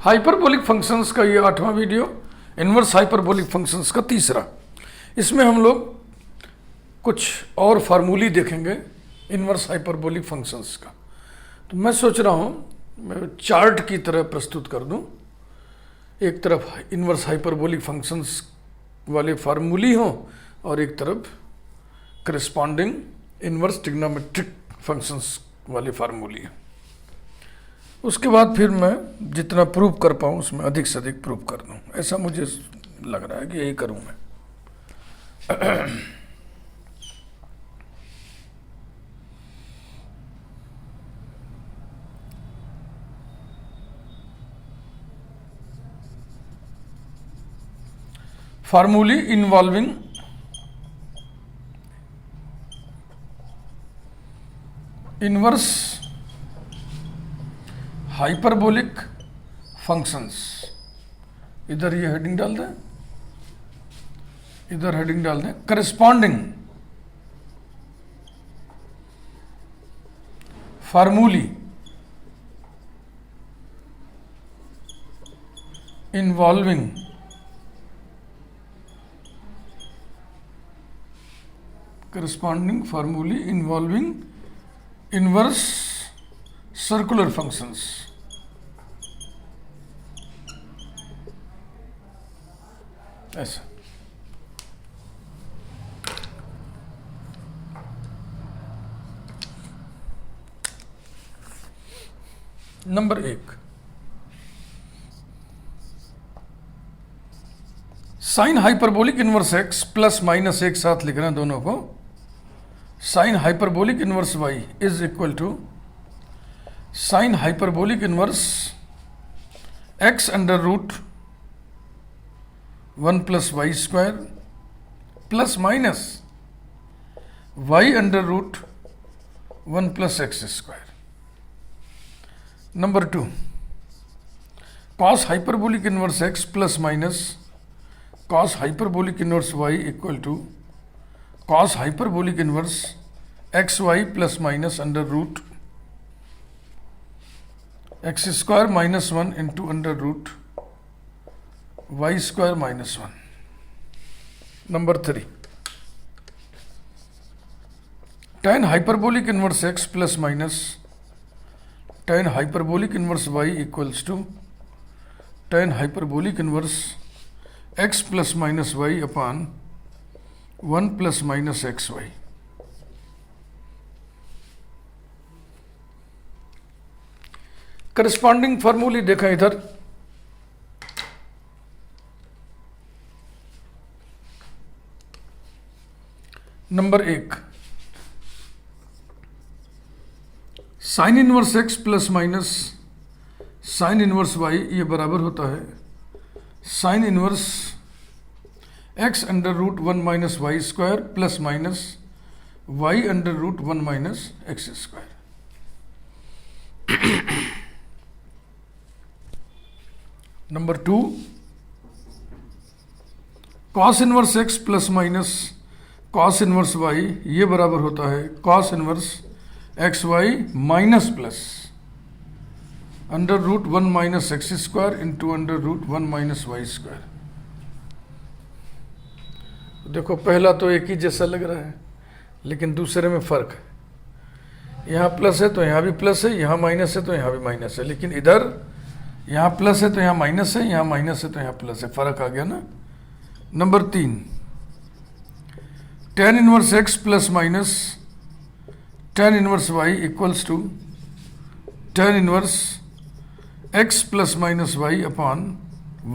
Hyperbolic functions का ये 8वां video, inverse hyperbolic functions का तीसरा। इसमें हम लोग कुछ और फार्मूली देखेंगे इन्वर्स हाइपरबोलिक फंक्शंस का। तो मैं सोच रहा हूँ मैं चार्ट की तरह प्रस्तुत कर दूँ। एक तरफ इन्वर्स हाइपरबोलिक फंक्शंस वाले फार्मूली हों और एक तरफ करस्पॉन्डिंग इन्वर्स ट्रिग्नोमेट्रिक फंक्शंस वाले फार्मूली हैं। उसके बाद फिर मैं जितना प्रूव कर पाऊँ उसमें अधिक से अधिक प्रूव कर दूँ, ऐसा मुझे लग रहा है कि यही करूँ मैं। Formulae involving inverse hyperbolic functions. इधर ये हेडिंग डाल दें, इधर हेडिंग डाल दें corresponding formulae involving inverse circular functions. ऐसा number 1, sine hyperbolic inverse x plus minus एक साथ लिख रहे हैं दोनों को। Sine hyperbolic inverse y is equal to sine hyperbolic inverse x under root 1 plus Y square plus minus Y under root 1 plus x square. Number 2, cos hyperbolic inverse x plus minus cos hyperbolic inverse y equal to cos hyperbolic inverse x Y plus minus under root x square minus 1 into under root Y square minus 1। Number 3, tan hyperbolic inverse x plus minus tan hyperbolic inverse Y equals to tan hyperbolic inverse x plus minus y upon 1 plus minus x y. Corresponding formulae देखा इधर। Number 1, sine inverse x plus minus sine inverse Y ये बराबर होता है sine inverse x under root 1 minus Y square plus minus Y under root 1 minus x square. Number 2, cos inverse x plus minus cos inverse Y ये बराबर होता है cos inverse x Y minus plus under root 1 minus x square into under root 1 minus Y square. देखो पहला तो एक ही जैसा लग रहा है लेकिन दूसरे में फर्क है। यहाँ प्लस है तो यहाँ भी प्लस है, यहाँ माइनस है तो यहाँ भी माइनस है, लेकिन इधर यहाँ प्लस है तो यहाँ माइनस है, यहाँ माइनस है तो यहाँ प्लस है। फर्क आ गया ना। Number 3, tan inverse x plus minus tan inverse Y equals to tan inverse x plus minus Y upon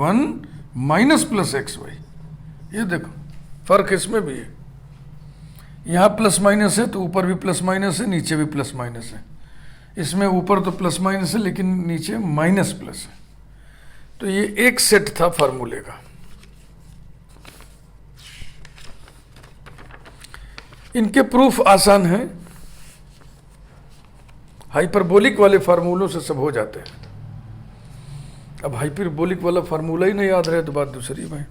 1 minus plus x Y. ये देखो फर्क इसमें भी है। यहाँ प्लस माइनस है तो ऊपर भी प्लस माइनस है, नीचे भी प्लस माइनस है। इसमें ऊपर तो प्लस माइनस है लेकिन नीचे माइनस प्लस है। तो ये एक सेट था फार्मूले का। इनके प्रूफ आसान है, हाइपरबोलिक वाले फार्मूलों से सब हो जाते हैं। अब हाइपरबोलिक वाला फार्मूला ही नहीं याद रहे तो बात दूसरी भाई।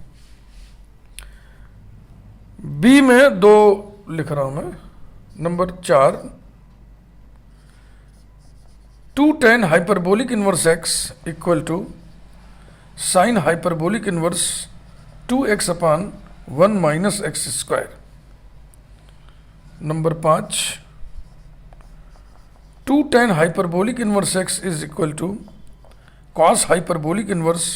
बी में 2 लिख रहा हूं मैं। Number 4, 2 tan hyperbolic inverse X equal to sine hyperbolic inverse 2x upon 1 minus x square. Number 5, 2 tan hyperbolic inverse x is equal to cos hyperbolic inverse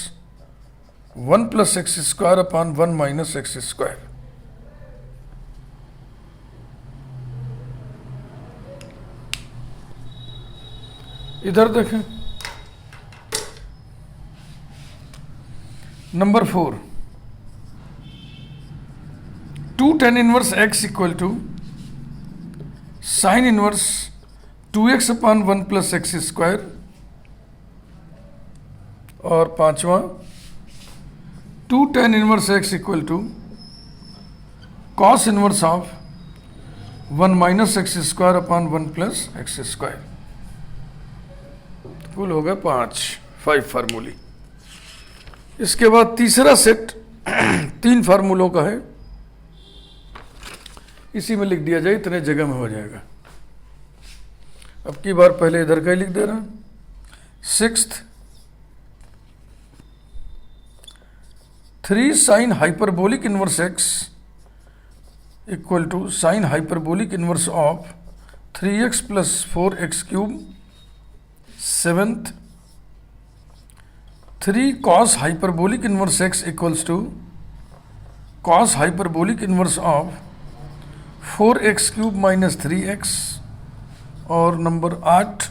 1 plus x square upon 1 minus x square. इधर देखें, number 4, 2 tan inverse x equal to sine inverse 2x upon 1 plus x square. और 5वां, 2 tan inverse x equal to cos inverse of 1 minus x square upon 1 plus x square. कुल हो गया 5 फार्मूले। इसके बाद तीसरा सेट 3 फार्मूलों का है, इसी में लिख दिया जाए, इतने जगह में हो जाएगा। अब की बार पहले इधर का ही लिख दे रहा हूं। 6th, 3 sine hyperbolic inverse x equal to sine hyperbolic inverse of 3x plus 4x cube. 7th, 3 cos hyperbolic inverse x equals to cos hyperbolic inverse of 4x cube minus 3x। और number 8,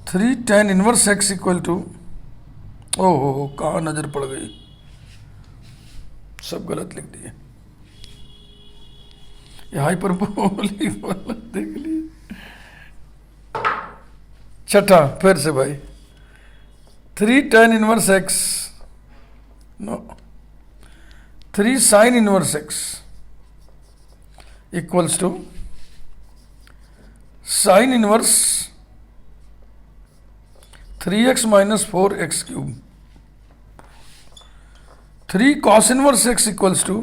3 tan inverse x equal to, ओहो कहाँ नजर पड़ गई, सब गलत लिख दिए। ये हाइपरबोलिक वाला देख लिए। छठा फिर से भाई, 3 tan inverse x, no, 3 sine inverse x equals to sine inverse 3x minus 4x cube. 3 cos inverse x equals to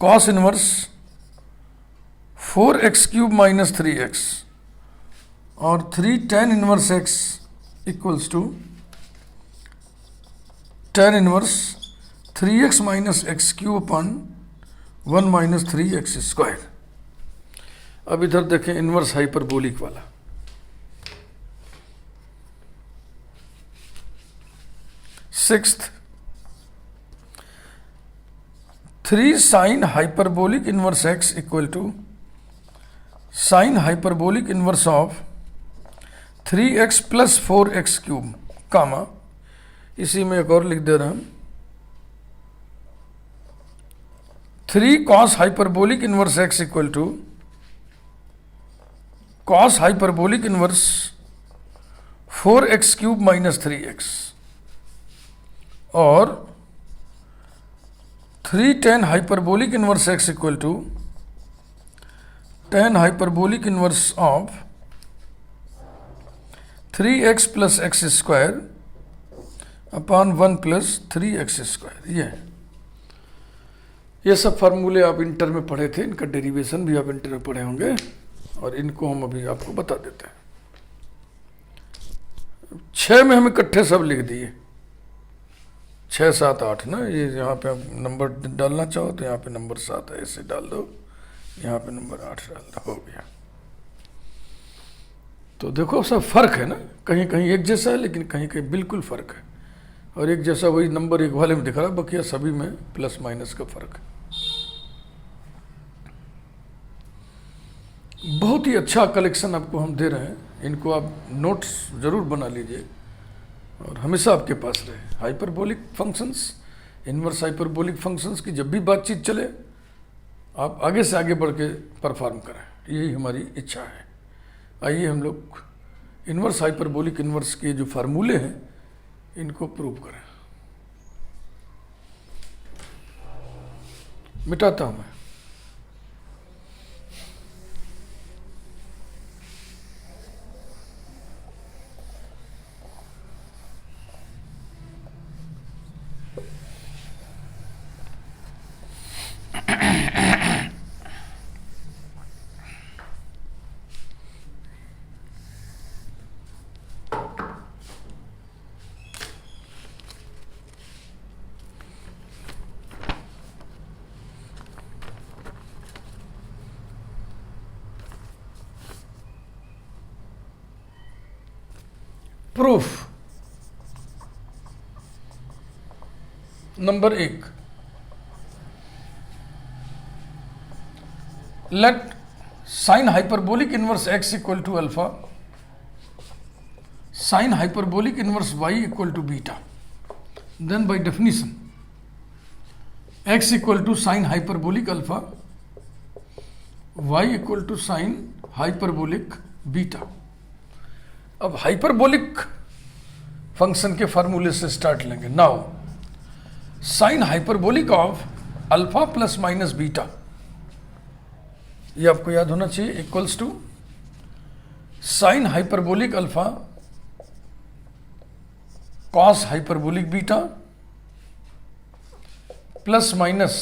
cos inverse 4x cube minus 3x। और 3 tan inverse x equals to tan inverse 3x minus X cube upon 1 minus 3x square. अब इधर देखें inverse hyperbolic वाला। 6th, 3 sine hyperbolic inverse x equal to sine hyperbolic inverse of 3x plus 4x cube, comma, इसी में एक और लिख दे रहा हूं, 3 cos hyperbolic inverse x equal to cos hyperbolic inverse 4x cube minus 3x। और 3 tan hyperbolic inverse x equal to tan hyperbolic inverse of 3x plus x square upon 1 plus 3x square. ये सब फार्मूले आप inter में पढ़े थे, इनका derivation भी आप इंटर में पढ़े होंगे, और इनको हम अभी आपको बता देते हैं। 6 में हम इकट्ठे सब लिख दिए, 6, 7, 8 ना। ये यहाँ पे नंबर डालना चाहो तो यहाँ पे नंबर 7 है, ऐसे डाल दो, यहाँ पे नंबर 8 डाल दो, हो गया। तो देखो सब फर्क है ना, कहीं कहीं एक जैसा है लेकिन कहीं कहीं बिल्कुल फर्क है। और एक जैसा वही नंबर एक वाले में दिख रहा है, बकिया सभी में प्लस माइनस का फर्क है। बहुत ही अच्छा कलेक्शन आपको हम दे रहे हैं, इनको आप नोट्स जरूर बना लीजिए और हमेशा आपके पास रहे। Hyperbolic functions, inverse hyperbolic functions की जब भी बातचीत चले, आप आगे से आगे बढ़ के परफॉर्म करें, यही हमारी इच्छा है। आइए हम लोग इनवर्स हाइपरबोलिक इनवर्स के जो फार्मूले हैं इनको प्रूव करें। मिटाता हूं मैं। Proof number 1, let sine hyperbolic inverse x equal to alpha, sine hyperbolic inverse y equal to beta, then by definition x equal to sine hyperbolic alpha, y equal to sine hyperbolic beta. अब hyperbolic function के फार्मूले से start लेंगे। Now sine hyperbolic of alpha plus minus beta, ये आपको याद होना चाहिए, equals to sine hyperbolic alpha cos hyperbolic beta plus minus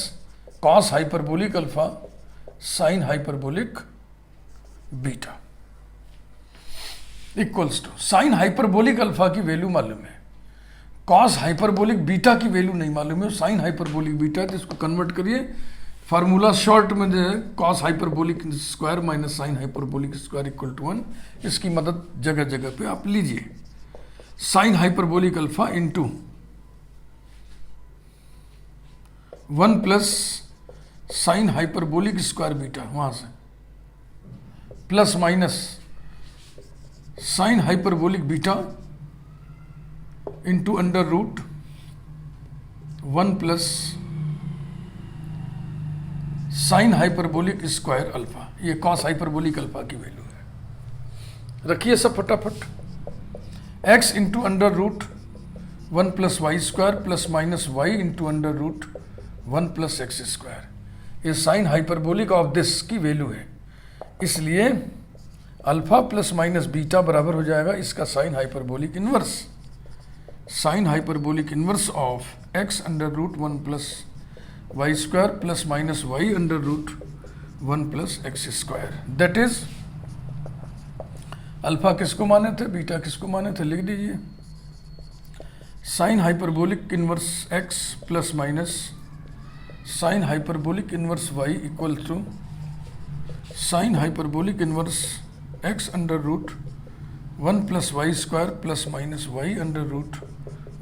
cos hyperbolic alpha sine hyperbolic beta, equals to sine hyperbolic alpha की वैल्यू मालूम है, cos hyperbolic beta की value नहीं मालूम है, साइन हाइपरबोलिक बीटा, तो इसको कन्वर्ट करिए फार्मूला शॉर्ट में जो है cos hyperbolic square minus sine hyperbolic square equal to 1, इसकी मदद जगह जगह पे आप लीजिए। Sine hyperbolic alpha into 1 plus sine hyperbolic square beta, वहां से plus minus sine hyperbolic beta into under root 1 plus sine hyperbolic square alpha, ये कॉस हाइपरबोलिक अल्फा की वैल्यू है। रखिए सब फटाफट, x into under root 1 plus Y square plus minus Y into under root 1 plus x square, ये sign hyperbolic of this की value है, इसलिए अल्फा प्लस माइनस बीटा बराबर हो जाएगा इसका sine hyperbolic inverse, sine hyperbolic inverse of x under root 1 plus Y square plus minus Y under root 1 plus x square, that is alpha किसको माने थे, बीटा किसको माने थे, लिख दीजिए sine hyperbolic inverse x plus minus sine hyperbolic inverse y equal to sine hyperbolic inverse x under root 1 plus Y square plus minus Y under root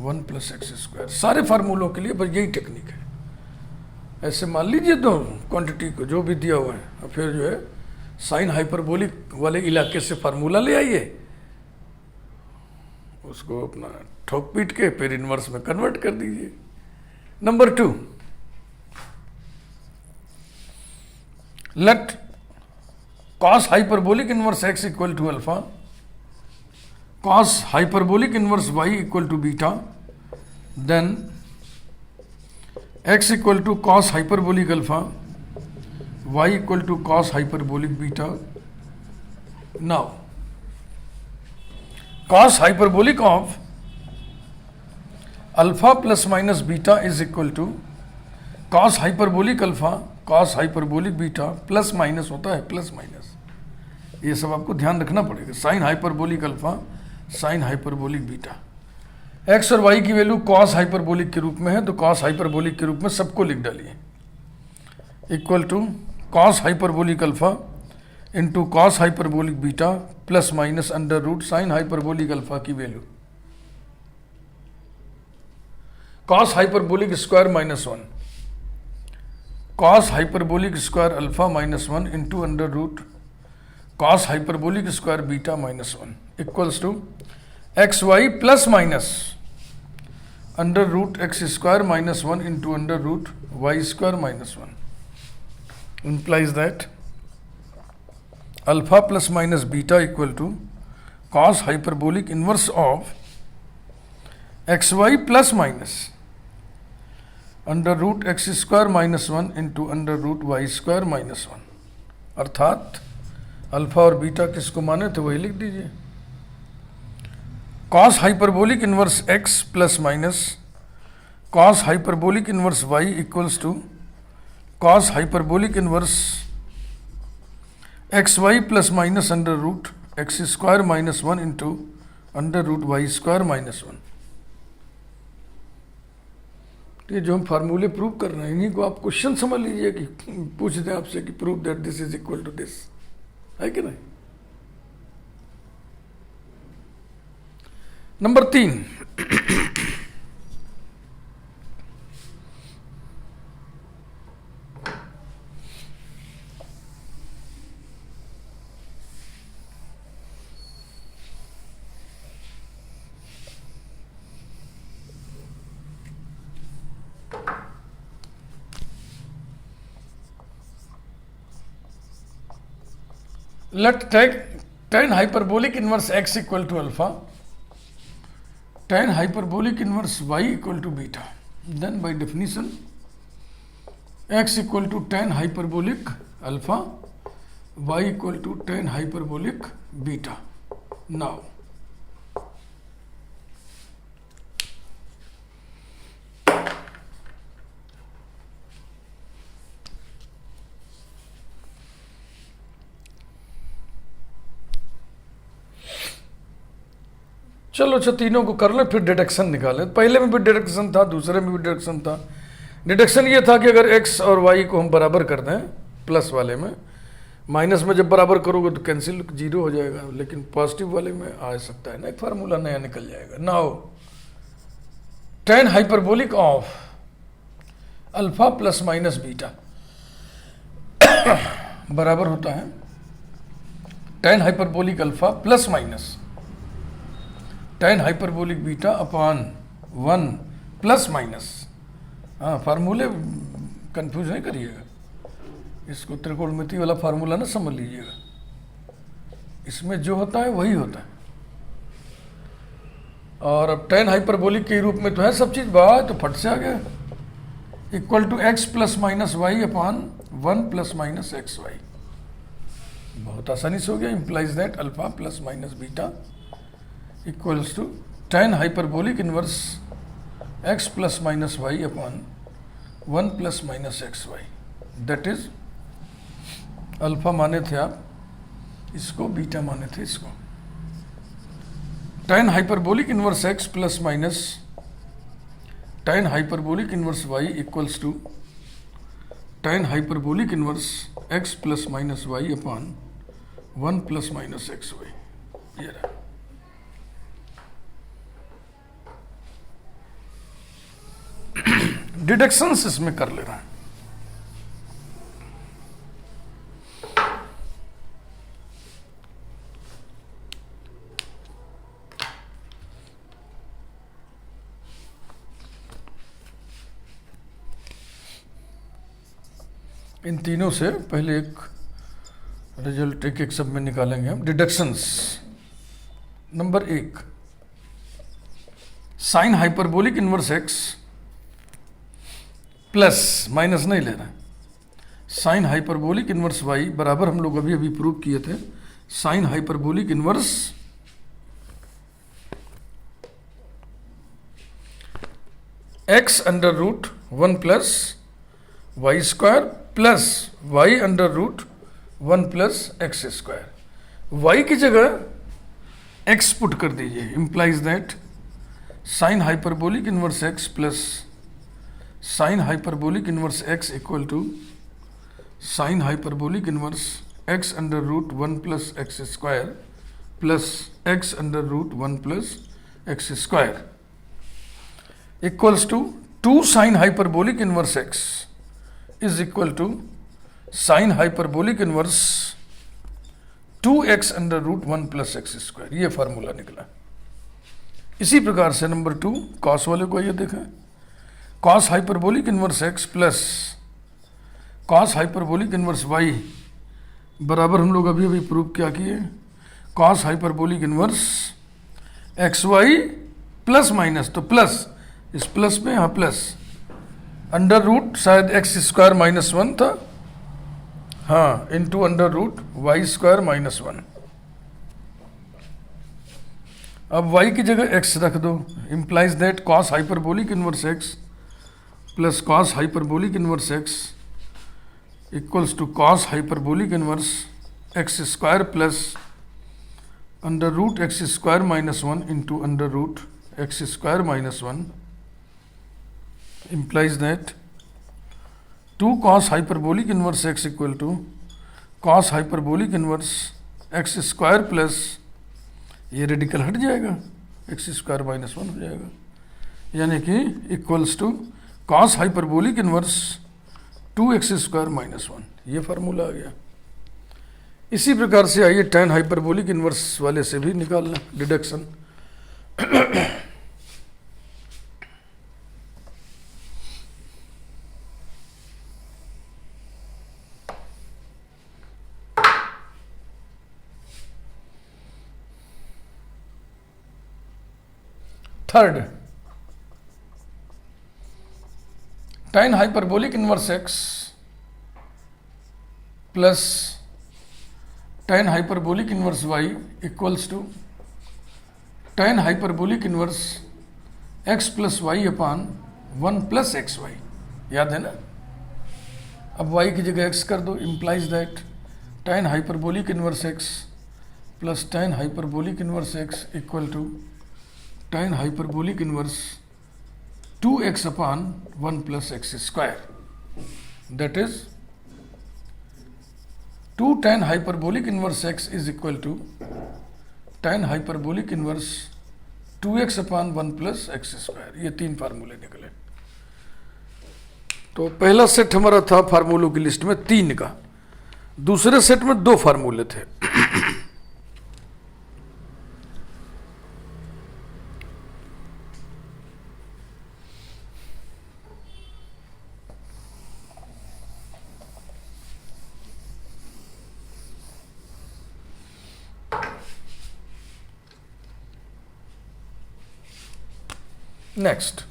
1 plus x square. सारे फार्मूलों के लिए बस यही टेक्निक है, ऐसे मान लीजिए दो क्वांटिटी को जो भी दिया हुआ है, और फिर जो है साइन हाइपरबोलिक वाले इलाके से फार्मूला ले आइए, उसको अपना ठोक पीट के फिर इनवर्स में कन्वर्ट कर दीजिए। Number 2, let cos hyperbolic inverse x equal to alpha, cos hyperbolic inverse y equal to beta, then x equal to cos hyperbolic alpha, y equal to cos hyperbolic beta. Now cos hyperbolic of alpha plus minus beta is equal to cos hyperbolic alpha cos hyperbolic beta plus minus होता है, plus minus, ये सब आपको ध्यान रखना पड़ेगा। Sign hyperbolic alpha sine hyperbolic beta, x और Y की वैल्यू कॉस हाइपरबोलिक के रूप में है, तो कॉस हाइपरबोलिक के रूप में सबको लिख डालिए, equal to cos hyperbolic alpha into cos hyperbolic beta plus minus under root sine hyperbolic alpha की value cos hyperbolic square minus 1 cos hyperbolic square alpha minus 1 into under root cos hyperbolic square beta minus 1 equals to x Y plus minus under root x square minus 1 into under root Y square minus 1 implies that alpha plus minus beta equal to cos hyperbolic inverse of xy plus minus under root x square minus 1 into under root Y square minus 1, अर्थात alpha और beta किसको माने थे वही लिख दीजिए। Cos hyperbolic inverse x plus minus cos hyperbolic inverse y equals to cos hyperbolic inverse x Y plus minus under root x square minus 1 into under root Y square minus 1। ये जो हम फार्मूले प्रूव कर रहे हैं इन्हीं को आप क्वेश्चन समझ लीजिए कि पूछ दें आपसे कि prove that this is equal to this, है कि नहीं। Number 3, let take tan hyperbolic inverse x equal to alpha, tan hyperbolic inverse y equal to beta. Then by definition, x equal to tan hyperbolic alpha, y equal to tan hyperbolic beta. Now, चलो अच्छा तीनों को कर ले, फिर deduction निकालें। पहले में भी डिडक्शन था, दूसरे में भी डिडक्शन था। डिडक्शन ये था कि अगर x और y को हम बराबर कर दें प्लस वाले में, माइनस में जब बराबर करोगे तो कैंसिल 0 हो जाएगा, लेकिन पॉजिटिव वाले में आ सकता है ना, एक फार्मूला नया निकल जाएगा। Now tan hyperbolic of alpha plus minus beta बराबर होता है tan hyperbolic alpha plus minus tan hyperbolic beta upon 1 plus minus, हाँ फार्मूले कंफ्यूज नहीं करिएगा, इसको त्रिकोणमिति वाला फार्मूला ना समझ लीजिएगा, इसमें जो होता है वही होता है। और अब tan हाइपरबोलिक के रूप में तो है सब चीज़, बात तो फट से आ गया, equal to x plus minus Y upon 1 plus minus x y, बहुत आसानी से हो गया। Implies that alpha plus minus beta equals to tan hyperbolic inverse x plus minus Y upon 1 plus minus x y, that is alpha माने थे आप इसको, beta माने थे इसको। tan hyperbolic inverse x plus minus tan hyperbolic inverse y equals to tan hyperbolic inverse x plus minus Y upon 1 plus minus x Y, ये रहा। Deductions इसमें कर ले रहा है। इन तीनों से पहले एक रिजल्ट एक सब में निकालेंगे हम। Deductions number 1, sine hyperbolic inverse x plus minus नहीं ले रहा है, साइन हाइपरबोलिक इनवर्स वाई बराबर, हम लोग अभी अभी प्रूव किए थे, sine hyperbolic inverse x under root 1 plus Y square plus y under root 1 plus x square. Y की जगह एक्स पुट कर दीजिए, implies that sine hyperbolic inverse x plus sine hyperbolic inverse x equal to sine hyperbolic inverse x under root 1 plus x square plus x under root 1 plus x square equals to 2 sine hyperbolic inverse x is equal to sine hyperbolic inverse 2x under root 1 plus x square, ये formula निकला। इसी प्रकार से number 2 cos वाले को ये देखें, cos hyperbolic inverse x plus cos hyperbolic inverse y बराबर, हम लोग अभी अभी प्रूव क्या किए, cos hyperbolic inverse x Y plus minus, तो प्लस इस प्लस में यहाँ प्लस अंडर रूट शायद एक्स स्क्वायर माइनस 1 था, हाँ into under root Y square minus 1। अब y की जगह x रख दो, इंप्लाइज दैट cos hyperbolic inverse x plus cos hyperbolic inverse x equals to cos hyperbolic inverse x square plus under root x square minus 1 into under root x square minus 1 implies that 2 cos hyperbolic inverse x equal to cos hyperbolic inverse x square plus ये radical हट जाएगा, x square minus 1 हो जाएगा, यानी कि equals to cos hyperbolic inverse 2x square minus 1, ये formula आ गया। इसी प्रकार से आइए tan हाइपरबोलिक इनवर्स वाले से भी निकालना deduction. Third, tan hyperbolic inverse x plus tan hyperbolic inverse y equals to tan hyperbolic inverse x plus y upon 1 plus x y. याद है ना? अब y की जगह x कर दो, implies that tan hyperbolic inverse x plus tan hyperbolic inverse x equal to tan hyperbolic inverse 2x upon 1 plus x square, that is 2 tan hyperbolic inverse x is equal to tan hyperbolic inverse 2x upon 1 plus x square. ये 3 फार्मूले निकले। तो पहला set हमारा था फार्मूलों की list में 3 का, दूसरे सेट में 2 फार्मूले थे। नेक्स्ट,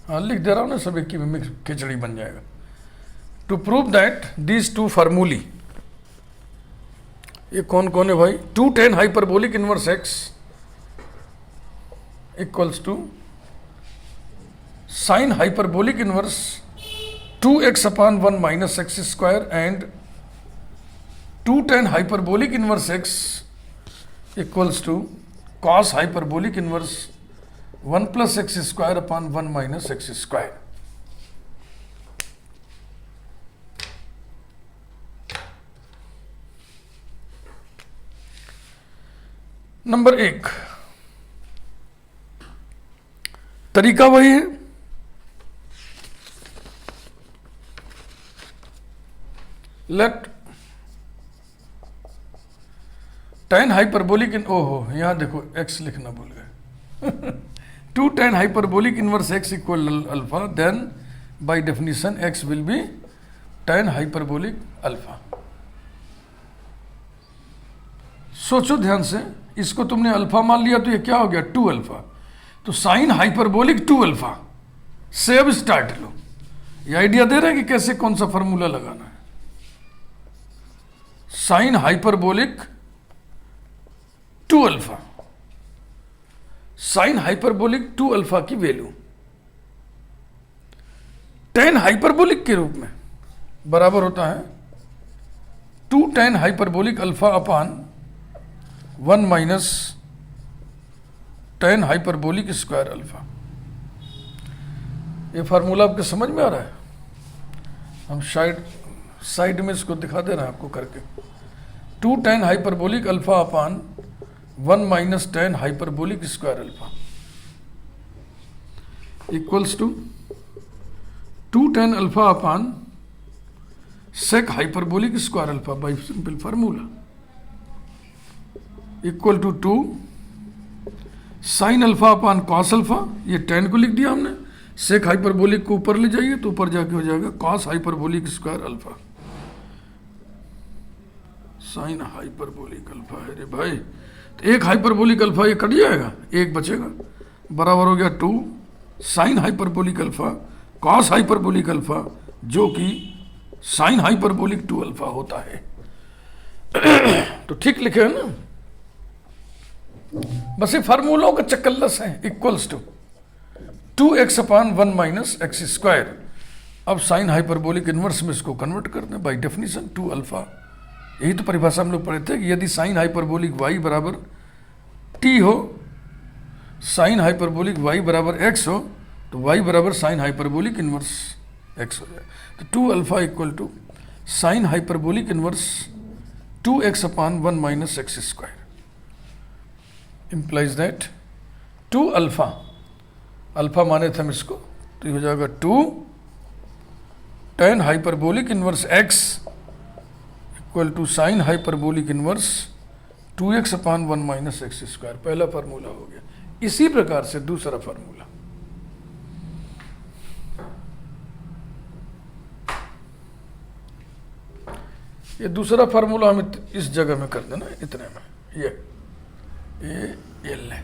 हाँ लिख दे रहा हूं ना, सब एक की मिक्स खिचड़ी बन जाएगा। To prove that these 2 formulae, ये कौन कौन है भाई? 2 tan hyperbolic inverse x equals to sine hyperbolic inverse 2x upon 1 minus x square and 2 tan hyperbolic inverse x equals to cos hyperbolic inverse 1 plus x square upon 1 minus x square. Number 1, तरीका वही है, late tan hyperbolic इन, ओहो यहां देखो x लिखना भूल गए। 2 tan hyperbolic inverse x equal alpha, then by definition x will be tan hyperbolic alpha. सोचो ध्यान से, इसको तुमने अल्फा मान लिया तो ये क्या हो गया? 2 अल्फा। तो साइन हाइपरबोलिक 2 अल्फा से अब स्टार्ट लो। ये आइडिया दे रहे हैं कि कैसे कौन सा फॉर्मूला लगाना है। Sine hyperbolic 2 alpha, sine hyperbolic 2 alpha की वैल्यू tan हाइपरबोलिक के रूप में बराबर होता है 2 tan hyperbolic alpha upon 1 minus tan hyperbolic square alpha. ये फार्मूला आपके समझ में आ रहा है? हम साइड में इसको दिखा दे रहे हैं आपको करके। 2 tan hyperbolic alpha upon 1 minus tan hyperbolic square alpha equals to 2 tan alpha upon sec hyperbolic square alpha by simple formula equal to 2 sine alpha upon cos alpha. ये tan को लिख दिया हमने, सेक हाइपरबोलिक को ऊपर ले जाइए तो ऊपर जाके हो जाएगा cos hyperbolic square alpha sine hyperbolic alpha है रे भाई। तो एक हाइपरबोलिक अल्फा ये कट जाएगा, एक बचेगा, बराबर हो गया 2 sine hyperbolic alpha cos hyperbolic alpha, जो कि साइन हाइपरबोलिक 2 अल्फा होता है। तो ठीक लिखे है ना? बस ये फार्मूलों का चक्करलस है। Equals to 2x upon 1 minus x square. अब साइन हाइपरबोलिक इनवर्स में इसको कन्वर्ट कर दें बाई डेफिनेशन 2 अल्फा। यही तो परिभाषा हम लोग पढ़े थे कि यदि साइन हाइपरबोलिक y बराबर t हो, साइन हाइपरबोलिक y बराबर x हो, तो y बराबर साइन हाइपरबोलिक इनवर्स x हो जाए। तो 2 alpha equal to sine hyperbolic inverse 2x upon 1 minus x square. implies that 2 alpha, alpha माने थे हम इसको, तो ये हो जाएगा 2 tan hyperbolic inverse x equal to sine hyperbolic inverse 2x upon 1 minus x square. पहला फार्मूला हो गया। इसी प्रकार से दूसरा फार्मूला, ये दूसरा फार्मूला हम इस जगह में कर देना, इतने में ये एल है,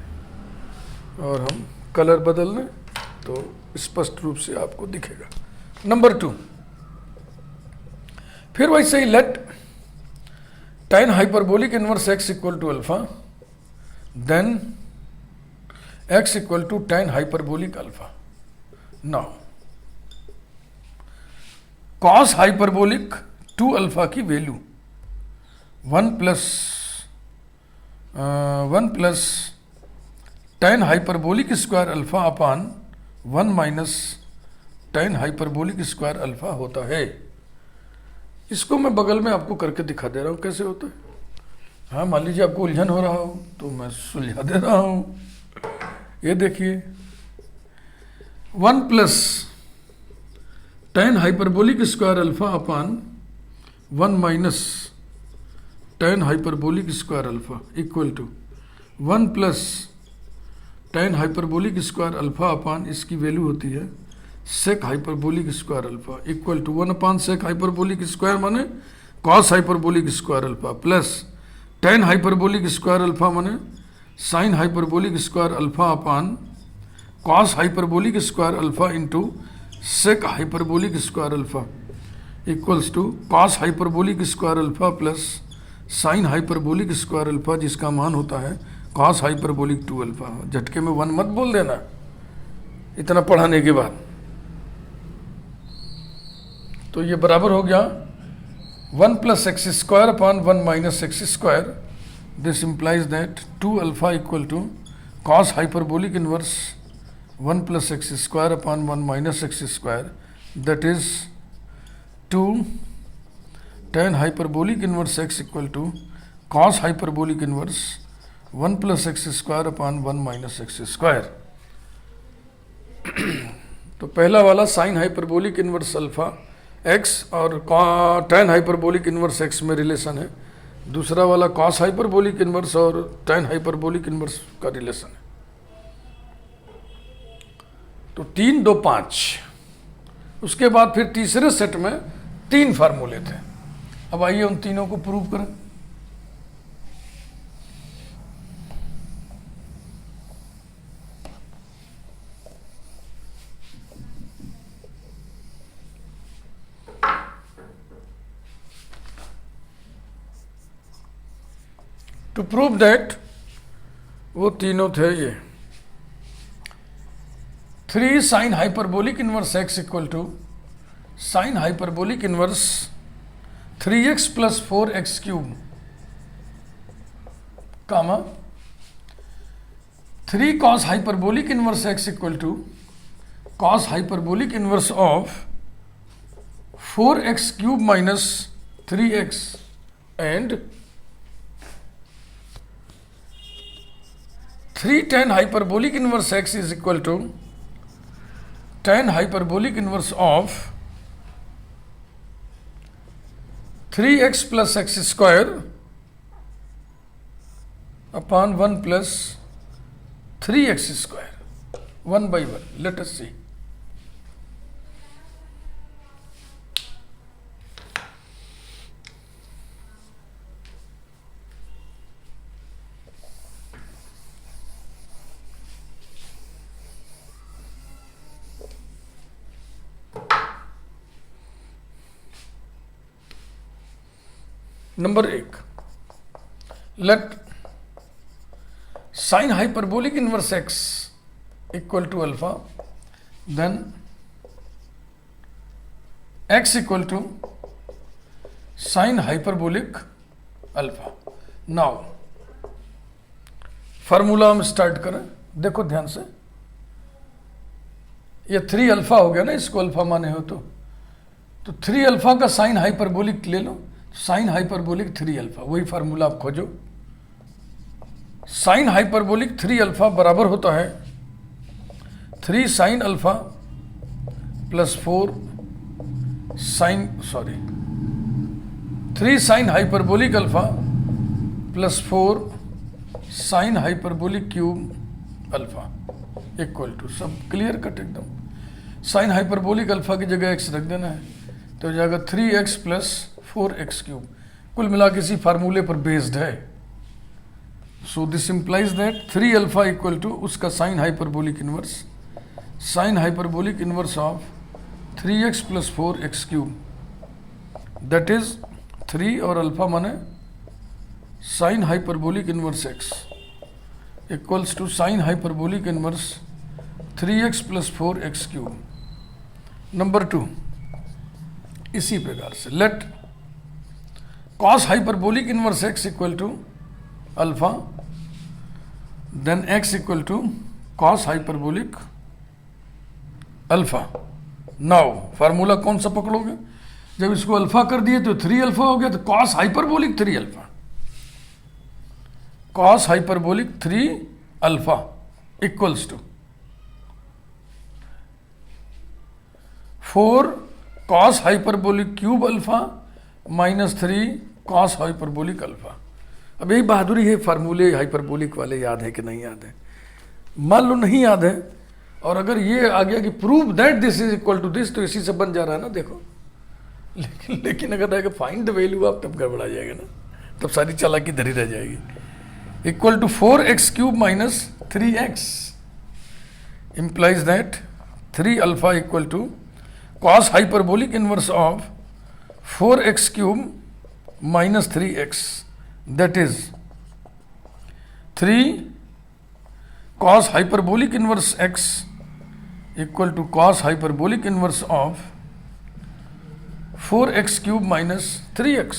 और हम कलर बदल लें तो स्पष्ट रूप से आपको दिखेगा। नंबर 2, फिर वैसे ही let tan hyperbolic inverse x equal to alpha, then x equal to tan hyperbolic alpha. Now cos hyperbolic 2 alpha की value 1 plus tan hyperbolic square alpha upon 1 minus tan hyperbolic square alpha होता है। इसको मैं बगल में आपको करके दिखा दे रहा हूँ कैसे होता है। हाँ, मान लीजिए आपको उलझन हो रहा हो तो मैं सुलझा दे रहा हूँ। ये देखिए 1 plus tan hyperbolic square alpha upon 1 minus tan hyperbolic square alpha equal to 1 plus tan hyperbolic square alpha upon इसकी वैल्यू होती है sec hyperbolic square alpha equal to 1 upon sec hyperbolic square माने cos hyperbolic square alpha plus tan hyperbolic square alpha माने sine hyperbolic square alpha upon cos hyperbolic square alpha into sec hyperbolic square alpha equals to cos hyperbolic square alpha plus sine hyperbolic square alpha, जिसका मान होता है cos hyperbolic 2 alpha. झटके में 1 मत बोल देना इतना पढ़ाने के बाद। तो ये बराबर हो गया 1 plus x square upon 1 minus x square. This implies that 2 alpha equal to cos hyperbolic inverse 1 plus x square upon 1 minus x square, that is 2 tan hyperbolic inverse x equal to cos hyperbolic inverse 1 plus x square upon 1 minus x square. तो पहला वाला sine hyperbolic inverse alpha x और tan hyperbolic inverse x में relation है। दूसरा वाला cos hyperbolic inverse और tan hyperbolic inverse का रिलेशन है। तो 3 2 5। उसके बाद फिर तीसरे सेट में 3 फार्मूले थे। अब आइए उन तीनों को प्रूव करें। टू प्रूव दैट, वो तीनों थे ये 3 sine hyperbolic inverse x equal to sine hyperbolic inverse 3x plus 4x cube comma 3 cos hyperbolic inverse x equal to cos hyperbolic inverse of 4x cube minus 3x and 3 tan hyperbolic inverse x is equal to tan hyperbolic inverse of 3x plus x square upon 1 plus 3x square 1 by 1। Let us see. Number 1, let sine hyperbolic inverse x equal to alpha, then x equal to sine hyperbolic alpha. Now formula हम start करें। देखो ध्यान से, ये 3 alpha हो गया ना, इसको अल्फा माने हो तो 3 अल्फा का साइन हाइपरबोलिक ले लो, साइन हाइपरबोलिक 3 अल्फा, वही फार्मूला आप खोजो। साइन हाइपरबोलिक 3 अल्फा बराबर होता है 3 sine alpha plus 4 3 sine hyperbolic alpha plus 4 sine hyperbolic cube alpha equal to, सब क्लियर कट एकदम। साइन हाइपरबोलिक अल्फा की जगह x रख देना है, तो हो जाएगा 3x प्लस 4x क्यूब। कुल मिला के इसी फार्मूले पर बेस्ड है। So this implies that 3 alpha equal to उसका sine hyperbolic inverse of 3x plus 4x cube, that is 3 और अल्फा माने sine hyperbolic inverse x equals to sine hyperbolic inverse 3x plus 4x cube. Number 2, इसी प्रकार से let cos hyperbolic inverse x equal to alpha, then x equal to cos hyperbolic alpha. Now formula कौन सा पकड़ोगे? जब इसको alpha कर दिए तो 3 अल्फा हो गया, तो cos hyperbolic 3 alpha, cos hyperbolic 3 alpha equals to 4 cos hyperbolic cube alpha minus 3 cos hyperbolic alpha. अब यही बहादुरी है, फार्मूले हाइपरबोलिक वाले याद है कि नहीं याद है? मान लो नहीं याद है, और अगर ये आ गया कि prove that this is equal to this, तो इसी से बन जा रहा है ना, देखो। लेकिन अगर आएगा फाइंड द वैल्यू आप, तब गड़बड़ा जाएगा ना, तब सारी चालाकी धरी रह जाएगी। Equal to 4x cube minus 3x implies that 3 alpha equal to cos hyperbolic inverse of 4x cube minus 3x, that is 3 cos hyperbolic inverse x equal to cos hyperbolic inverse of 4x cube minus 3x।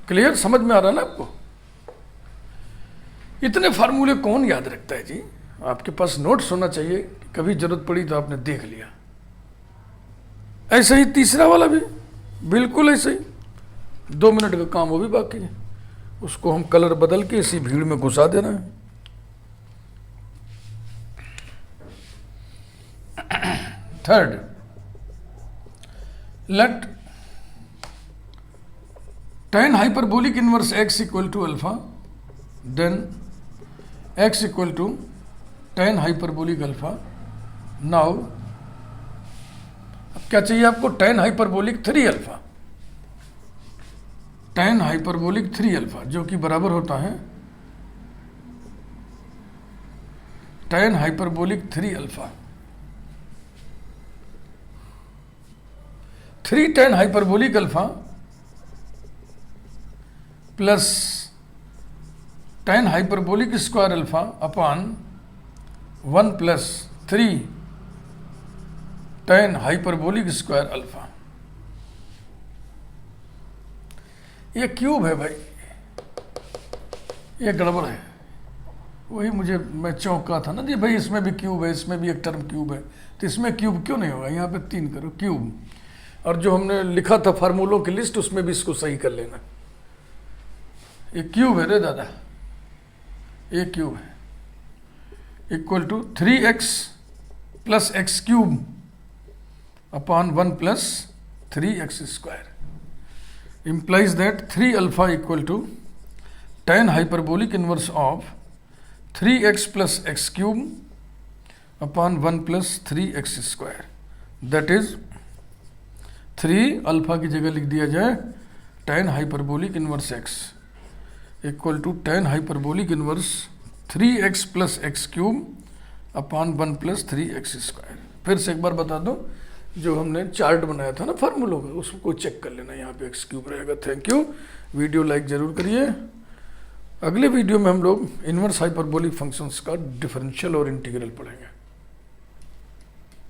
Clear, समझ में आ रहा है ना आपको? इतने फार्मूले कौन याद रखता है जी? आपके पास नोट्स होना चाहिए, कभी जरूरत पड़ी तो आपने देख लिया। ऐसे ही तीसरा वाला भी बिल्कुल ऐसे ही, 2 मिनट का काम वो भी बाकी है, उसको हम कलर बदल के इसी भीड़ में घुसा देना है। Third, let tan hyperbolic inverse x equal to alpha, then x equal to tan hyperbolic alpha. Now अब क्या चाहिए आपको? tan hyperbolic 3 alpha, tan hyperbolic 3 alpha, जो कि बराबर होता है tan hyperbolic 3 alpha, 3 tan hyperbolic alpha plus tan hyperbolic square alpha upon 1 plus 3 tan hyperbolic square alpha. ये क्यूब है भाई, ये गड़बड़ है। वही मैं चौंका था ना जी भाई, इसमें भी क्यूब है, इसमें भी एक टर्म क्यूब है, तो इसमें क्यूब क्यों नहीं होगा? यहाँ पे 3 करो क्यूब, और जो हमने लिखा था फार्मूलों की लिस्ट, उसमें भी इसको सही कर लेना। ये क्यूब है रे दादा, ये क्यूब है, equal to 3x plus x cube upon 1 plus 3x square implies that 3 alpha equal to tan hyperbolic inverse of 3x plus x cube upon 1 plus 3x square, that is 3 alpha की जगह लिख दिया जाए tan hyperbolic inverse x equal to tan hyperbolic inverse 3x plus x cube upon 1 plus 3x square. फिर से एक बार बता दो, जो हमने चार्ट बनाया था ना फार्मूलों का, उसको चेक कर लेना, यहाँ पे एक्स क्यूब रहेगा। थैंक यू, वीडियो लाइक जरूर करिए। अगले वीडियो में हम लोग इनवर्स हाइपरबोलिक फंक्शंस का डिफरेंशियल और इंटीग्रल पढ़ेंगे।